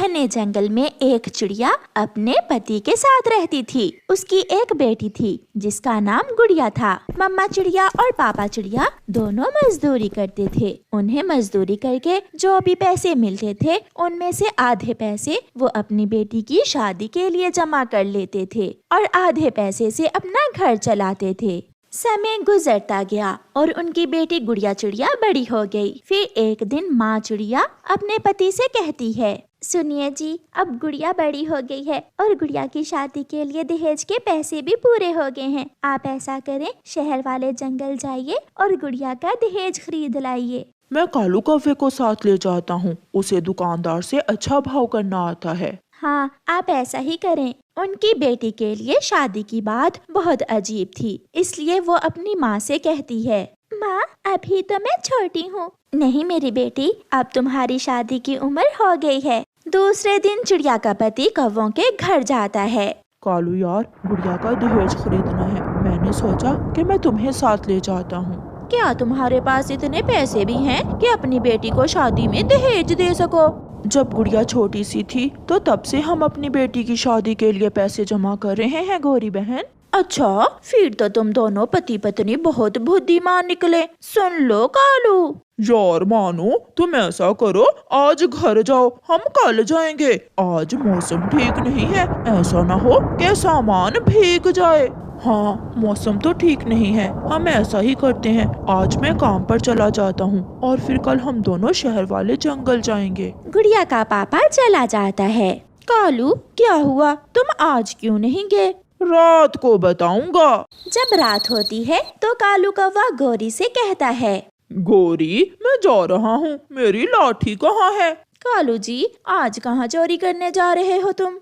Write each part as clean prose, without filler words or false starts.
घने जंगल में एक चिड़िया अपने पति के साथ रहती थी। उसकी एक बेटी थी जिसका नाम गुड़िया था। मम्मा चिड़िया और पापा चिड़िया दोनों मजदूरी करते थे। उन्हें मजदूरी करके जो भी पैसे मिलते थे उनमें से आधे पैसे वो अपनी बेटी की शादी के लिए जमा कर लेते थे और आधे पैसे से अपना घर चलाते थे। समय गुजरता गया और उनकी बेटी गुड़िया चिड़िया बड़ी हो गई। फिर एक दिन माँ चिड़िया अपने पति से कहती है, सुनिए जी, अब गुड़िया बड़ी हो गई है और गुड़िया की शादी के लिए दहेज के पैसे भी पूरे हो गए हैं। आप ऐसा करें, शहर वाले जंगल जाइए और गुड़िया का दहेज खरीद लाइए। मैं कालू कौवे को साथ ले जाता हूँ, उसे दुकानदार से अच्छा भाव करना आता है। हाँ, आप ऐसा ही करें। उनकी बेटी के लिए शादी की बात बहुत अजीब थी, इसलिए वो अपनी माँ से कहती है, माँ अभी तो मैं छोटी हूँ। नहीं मेरी बेटी, अब तुम्हारी शादी की उम्र हो गई है। दूसरे दिन चिड़िया का पति कौवों के घर जाता है। कालू यार, गुड़िया का दहेज खरीदना है। मैंने सोचा कि मैं तुम्हें साथ ले जाता हूँ। क्या तुम्हारे पास इतने पैसे भी हैं कि अपनी बेटी को शादी में दहेज दे सको? जब गुड़िया छोटी सी थी तो तब से हम अपनी बेटी की शादी के लिए पैसे जमा कर रहे हैं गौरी बहन। अच्छा, फिर तो तुम दोनों पति पत्नी बहुत बुद्धिमान निकले। सुन लो कालू। यार मानो, तुम ऐसा करो, आज घर जाओ, हम कल जाएंगे। आज मौसम ठीक नहीं है, ऐसा ना हो कि सामान भीग जाए। हाँ, मौसम तो ठीक नहीं है, हम ऐसा ही करते हैं। आज मैं काम पर चला जाता हूँ और फिर कल हम दोनों शहर वाले जंगल जाएंगे। गुड़िया का पापा चला जाता है। कालू, क्या हुआ, तुम आज क्यों नहीं गए? रात को बताऊंगा। जब रात होती है तो कालू कौवा गौरी से कहता है, गौरी, मैं जा रहा हूँ, मेरी लाठी कहाँ है? कालू जी, आज कहाँ चोरी करने जा रहे हो तुम?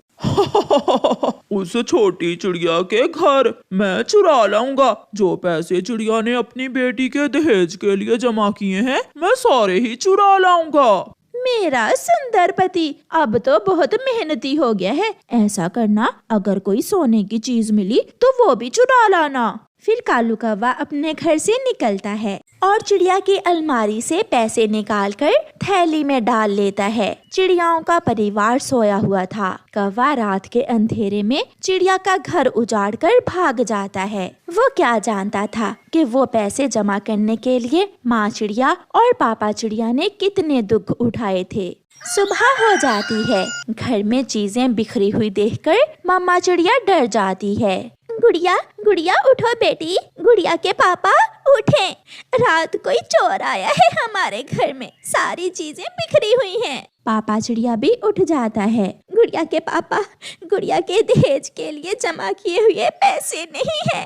उस छोटी चिड़िया के घर मैं चुरा लाऊंगा। जो पैसे चिड़िया ने अपनी बेटी के दहेज के लिए जमा किए हैं, मैं सारे ही चुरा लाऊंगा। मेरा सुंदर पति अब तो बहुत मेहनती हो गया है। ऐसा करना, अगर कोई सोने की चीज मिली तो वो भी चुरा लाना। फिर कालू कौवा अपने घर से निकलता है और चिड़िया की अलमारी से पैसे निकालकर थैली में डाल लेता है। चिड़ियाओं का परिवार सोया हुआ था। कौवा रात के अंधेरे में चिड़िया का घर उजाड़कर भाग जाता है। वो क्या जानता था कि वो पैसे जमा करने के लिए माँ चिड़िया और पापा चिड़िया ने कितने दुख उठाए थे। सुबह हो जाती है। घर में चीजें बिखरी हुई देखकर मम्मा चिड़िया डर जाती है। गुड़िया, गुड़िया उठो बेटी। गुड़िया के पापा उठें, रात कोई चोर आया है हमारे घर में, सारी चीजें बिखरी हुई हैं। पापा चिड़िया भी उठ जाता है। गुड़िया के पापा, गुड़िया के दहेज के लिए जमा किए हुए पैसे नहीं है,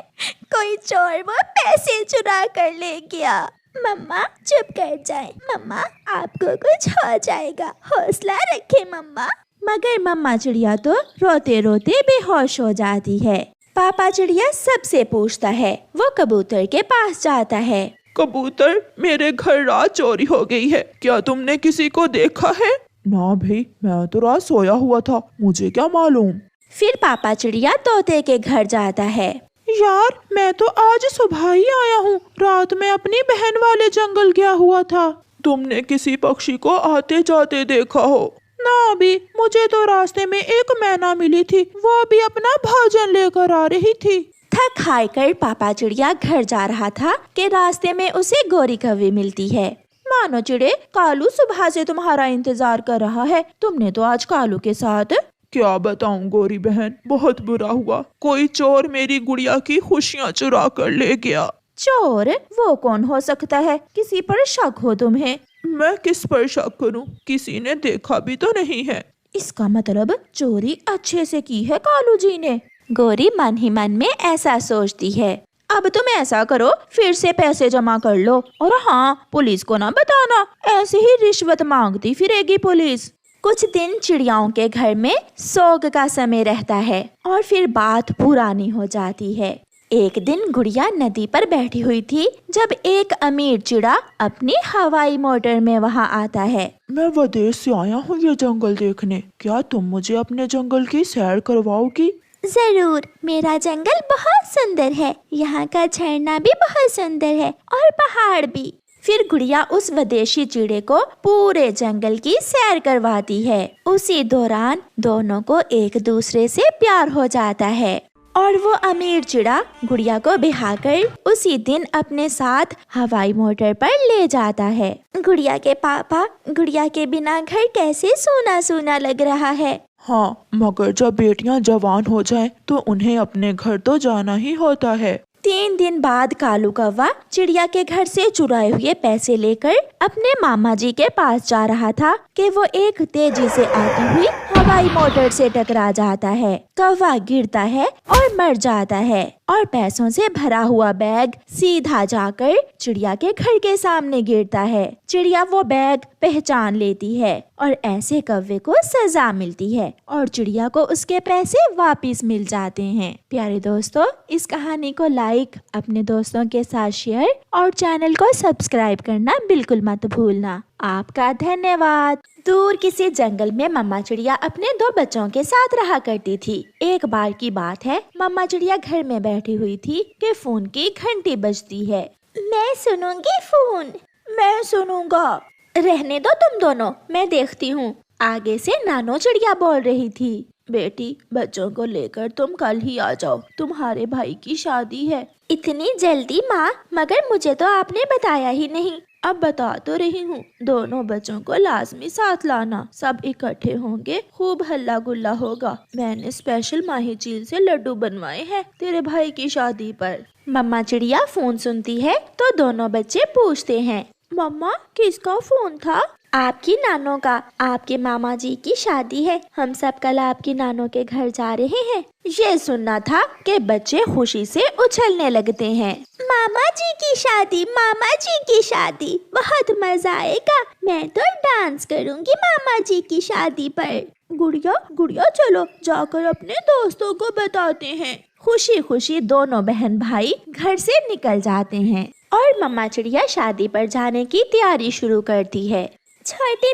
कोई चोर वो पैसे चुरा कर ले गया। मम्मा चुप कर जाए, मम्मा आपको कुछ हो जाएगा, हौसला रखे मम्मा। मगर मम्मा चिड़िया तो रोते रोते बेहोश हो जाती है। पापा चिड़िया सबसे पूछता है। वो कबूतर के पास जाता है। कबूतर, मेरे घर रात चोरी हो गई है, क्या तुमने किसी को देखा है? ना भाई, मैं तो रात सोया हुआ था, मुझे क्या मालूम। फिर पापा चिड़िया तोते के घर जाता है। यार, मैं तो आज सुबह ही आया हूँ, रात में अपनी बहन वाले जंगल गया हुआ था। तुमने किसी पक्षी को आते जाते देखा हो? ना भी, मुझे तो रास्ते में एक मैना मिली थी, वो भी अपना भोजन लेकर आ रही थी। थक हार कर पापा चिड़िया घर जा रहा था कि रास्ते में उसे गौरी कौवी मिलती है। मानो चिड़े, कालू सुबह से तुम्हारा इंतजार कर रहा है, तुमने तो आज कालू के साथ। क्या बताऊं गौरी बहन, बहुत बुरा हुआ, कोई चोर मेरी गुड़िया की खुशियाँ चुरा कर ले गया। चोर? वो कौन हो सकता है? किसी पर शक हो तुम्हें? मैं किस पर शक करूं? किसी ने देखा भी तो नहीं है। इसका मतलब चोरी अच्छे से की है कालू जी ने। गौरी मन ही मन में ऐसा सोचती है। अब तुम ऐसा करो, फिर से पैसे जमा कर लो, और हाँ, पुलिस को ना बताना, ऐसे ही रिश्वत मांगती फिरेगी पुलिस। कुछ दिन चिड़ियाओं के घर में सोग का समय रहता है और फिर बात पुरानी हो जाती है। एक दिन गुड़िया नदी पर बैठी हुई थी जब एक अमीर चिड़ा अपनी हवाई मोटर में वहां आता है। मैं विदेश से आया हूँ ये जंगल देखने, क्या तुम मुझे अपने जंगल की सैर करवाओगी? जरूर, मेरा जंगल बहुत सुंदर है, यहाँ का झरना भी बहुत सुंदर है और पहाड़ भी। फिर गुड़िया उस विदेशी चिड़े को पूरे जंगल की सैर करवाती है। उसी दौरान दोनों को एक दूसरे से प्यार हो जाता है और वो अमीर चिड़ा गुड़िया को बिहाकर उसी दिन अपने साथ हवाई मोटर पर ले जाता है। गुड़िया के पापा, गुड़िया के बिना घर कैसे सूना सूना लग रहा है। हाँ, मगर जब बेटियां जवान हो जाएं तो उन्हें अपने घर तो जाना ही होता है। 3 दिन बाद कालू कौवा चिड़िया के घर से चुराए हुए पैसे लेकर अपने मामा जी के पास जा रहा था कि वो एक तेजी से आती हुई हवाई मोटर से टकरा जाता है। कौवा गिरता है और मर जाता है और पैसों से भरा हुआ बैग सीधा जाकर चिड़िया के घर के सामने गिरता है। चिड़िया वो बैग पहचान लेती है और ऐसे कौवे को सजा मिलती है और चिड़िया को उसके पैसे वापस मिल जाते हैं। प्यारे दोस्तों, इस कहानी को लाइक, अपने दोस्तों के साथ शेयर और चैनल को सब्सक्राइब करना बिल्कुल मत भूलना। आपका धन्यवाद। दूर किसी जंगल में मम्मा चिड़िया अपने 2 बच्चों के साथ रहा करती थी। एक बार की बात है, मम्मा चिड़िया घर में बैठी हुई थी कि फोन की घंटी बजती है। मैं सुनूंगी फोन। मैं सुनूंगा। रहने दो तुम दोनों, मैं देखती हूँ। आगे से नानो चिड़िया बोल रही थी। बेटी, बच्चों को लेकर तुम कल ही आ जाओ, तुम्हारे भाई की शादी है। इतनी जल्दी माँ? मगर मुझे तो आपने बताया ही नहीं। अब बता तो रही हूँ, दोनों बच्चों को लाजमी साथ लाना। सब इकट्ठे होंगे, खूब हल्ला गुल्ला होगा। मैंने स्पेशल माही झील से लड्डू बनवाए हैं तेरे भाई की शादी पर। मम्मा चिड़िया फोन सुनती है तो दोनों बच्चे पूछते हैं, मम्मा किसका फोन था? आपकी नानो का। आपके मामा जी की शादी है, हम सब कल आपकी नानो के घर जा रहे हैं। ये सुनना था कि बच्चे खुशी से उछलने लगते हैं। मामा जी की शादी, मामा जी की शादी, बहुत मजा आएगा। मैं तो डांस करूंगी मामा जी की शादी पर। गुड़िया, गुड़िया चलो जाकर अपने दोस्तों को बताते हैं। खुशी खुशी दोनों बहन भाई घर से निकल जाते हैं और मम्मा चिड़िया शादी पर जाने की तैयारी शुरू करती है। छोटे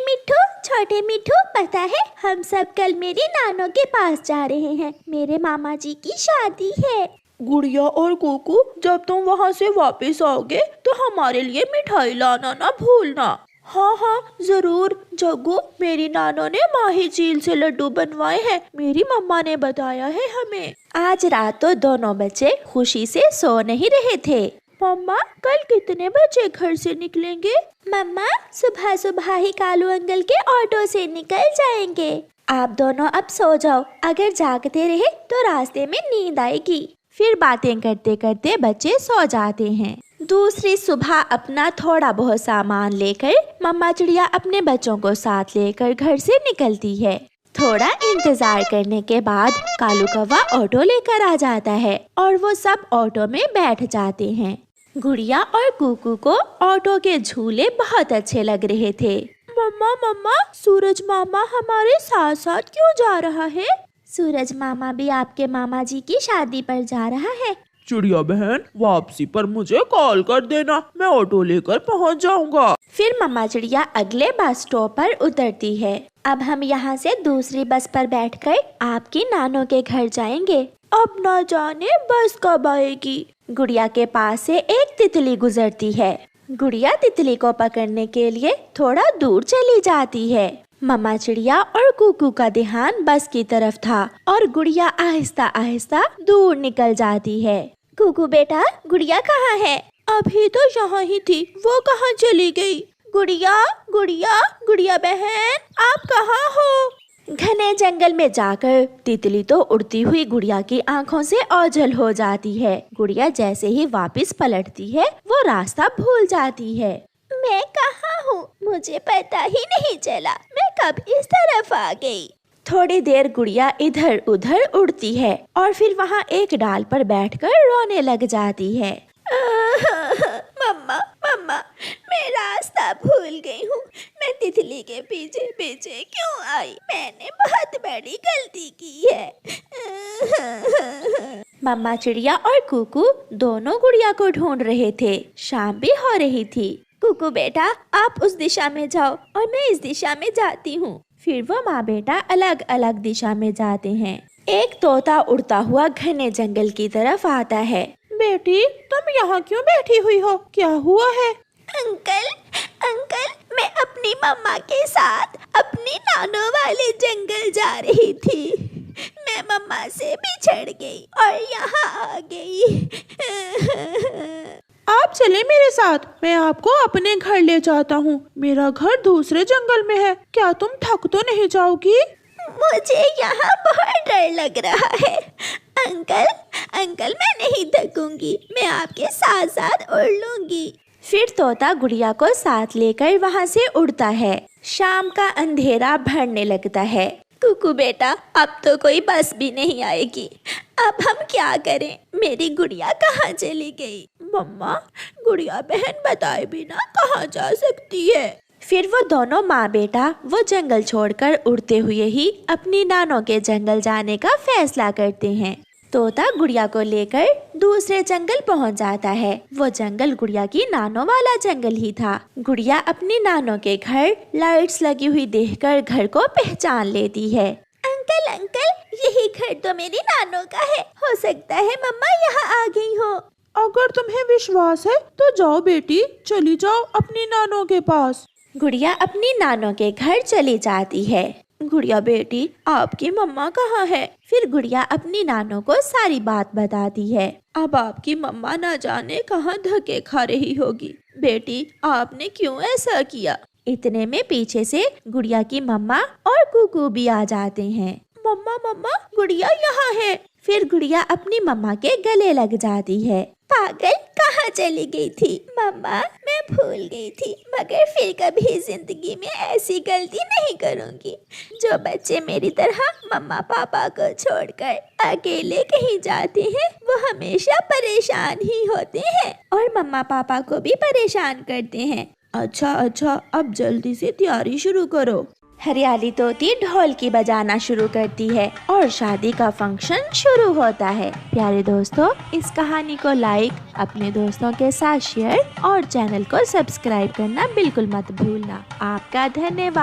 मिट्ठू, पता है हम सब कल मेरी नानो के पास जा रहे हैं। मेरे मामा जी की शादी है। गुड़िया और कुकू, जब तुम वहाँ से वापस आओगे तो हमारे लिए मिठाई लाना ना भूलना। हाँ हाँ जरूर जग्गू, मेरी नानो ने माही झील से लड्डू बनवाए हैं, मेरी मम्मा ने बताया है हमें। आज रात तो दोनों बच्चे खुशी से सो नहीं रहे थे। मम्मा, कल कितने बजे घर से निकलेंगे? मम्मा, सुबह सुबह ही कालू अंकल के ऑटो से निकल जाएंगे। आप दोनों अब सो जाओ, अगर जागते रहे तो रास्ते में नींद आएगी। फिर बातें करते करते बच्चे सो जाते हैं। दूसरी सुबह अपना थोड़ा बहुत सामान लेकर मम्मा चिड़िया अपने बच्चों को साथ लेकर घर से निकलती है। थोड़ा इंतजार करने के बाद कालू कौवा ऑटो लेकर आ जाता है और वो सब ऑटो में बैठ जाते हैं। गुड़िया और कुकू को ऑटो के झूले बहुत अच्छे लग रहे थे। मम्मा, सूरज मामा हमारे साथ साथ क्यों जा रहा है? सूरज मामा भी आपके मामा जी की शादी पर जा रहा है। चिड़िया बहन, वापसी पर मुझे कॉल कर देना, मैं ऑटो लेकर पहुंच जाऊंगा। फिर मम्मा चिड़िया अगले बस स्टॉप पर उतरती है। अब हम यहाँ से दूसरी बस पर बैठकर आपकी नानो के घर जाएंगे। अब ना जाने बस कब आएगी। गुड़िया के पास से एक तितली गुजरती है। गुड़िया तितली को पकड़ने के लिए थोड़ा दूर चली जाती है। मम्मा चिड़िया और कुकू का ध्यान बस की तरफ था और गुड़िया आहिस्ता आहिस्ता दूर निकल जाती है। कुकू बेटा, गुड़िया कहाँ है? अभी तो यहाँ ही थी, वो कहाँ चली गई? गुड़िया बहन, आप कहाँ हो? घने जंगल में जाकर तितली तो उड़ती हुई गुड़िया की आंखों से ओझल हो जाती है। गुड़िया जैसे ही वापस पलटती है वो रास्ता भूल जाती है। मैं कहाँ हूँ? मुझे पता ही नहीं चला, मैं कब इस तरफ आ गई। थोड़ी देर गुड़िया इधर उधर उड़ती है और फिर वहाँ एक डाल पर बैठकर रोने लग जाती है। मम्मा, मैं रास्ता भूल गई हूँ। मैं तितली के पीछे पीछे क्यों आई? मैंने बहुत बड़ी गलती की है। मम्मा चिड़िया और कुकू दोनों गुड़िया को ढूंढ रहे थे। शाम भी हो रही थी। कुकू बेटा, आप उस दिशा में जाओ और मैं इस दिशा में जाती हूँ। फिर वो माँ बेटा अलग अलग दिशा में जाते हैं। एक तोता उड़ता हुआ घने जंगल की तरफ आता है। बेटी, तुम यहाँ क्यों बैठी हुई हो? क्या हुआ है? अंकल अंकल, मैं अपनी मम्मा के साथ अपनी नानों वाले जंगल जा रही थी। मैं मम्मा से बिछड़ गई और यहाँ आ गई। आप चले मेरे साथ, मैं आपको अपने घर ले जाता हूँ। मेरा घर दूसरे जंगल में है। क्या तुम थक तो नहीं जाओगी? मुझे यहाँ बहुत डर लग रहा है। अंकल अंकल, मैं नहीं थकूंगी, मैं आपके साथ साथ उड़ लूंगी। फिर तोता गुड़िया को साथ लेकर वहाँ से उड़ता है। शाम का अंधेरा भरने लगता है। कुकू बेटा, अब तो कोई बस भी नहीं आएगी। अब हम क्या करें? मेरी गुड़िया कहाँ चली गई? मम्मा, गुड़िया बहन बताए बिना कहाँ जा सकती है? फिर वो दोनों माँ बेटा वो जंगल छोड़कर उड़ते हुए ही अपनी नानों के जंगल जाने का फैसला करते हैं। तोता गुड़िया को लेकर दूसरे जंगल पहुंच जाता है। वो जंगल गुड़िया की नानों वाला जंगल ही था। गुड़िया अपनी नानों के घर लाइट्स लगी हुई देखकर घर को पहचान लेती है। अंकल अंकल, यही घर तो मेरी नानों का है। हो सकता है मम्मा यहाँ आ गई हो। अगर तुम्हें विश्वास है तो जाओ बेटी, चली जाओ अपनी नानों के पास। गुड़िया अपनी नानों के घर चली जाती है। गुड़िया बेटी, आपकी मम्मा कहाँ है? फिर गुड़िया अपनी नानों को सारी बात बताती है। अब आपकी मम्मा ना जाने कहाँ धक्के खा रही होगी। बेटी, आपने क्यों ऐसा किया? इतने में पीछे से गुड़िया की मम्मा और कुकू भी आ जाते हैं। मम्मा मम्मा, गुड़िया यहाँ है। फिर गुड़िया अपनी मम्मा के गले लग जाती है। पागल, कहाँ चली गई थी? मम्मा, मैं भूल गई थी, मगर फिर कभी जिंदगी में ऐसी गलती नहीं करूँगी। जो बच्चे मेरी तरह मम्मा पापा को छोड़कर अकेले कहीं जाते हैं, वो हमेशा परेशान ही होते हैं और मम्मा पापा को भी परेशान करते हैं। अच्छा, अब जल्दी से तैयारी शुरू करो। हरियाली तोती ढोलकी बजाना शुरू करती है और शादी का फंक्शन शुरू होता है। प्यारे दोस्तों, इस कहानी को लाइक, अपने दोस्तों के साथ शेयर और चैनल को सब्सक्राइब करना बिल्कुल मत भूलना। आपका धन्यवाद।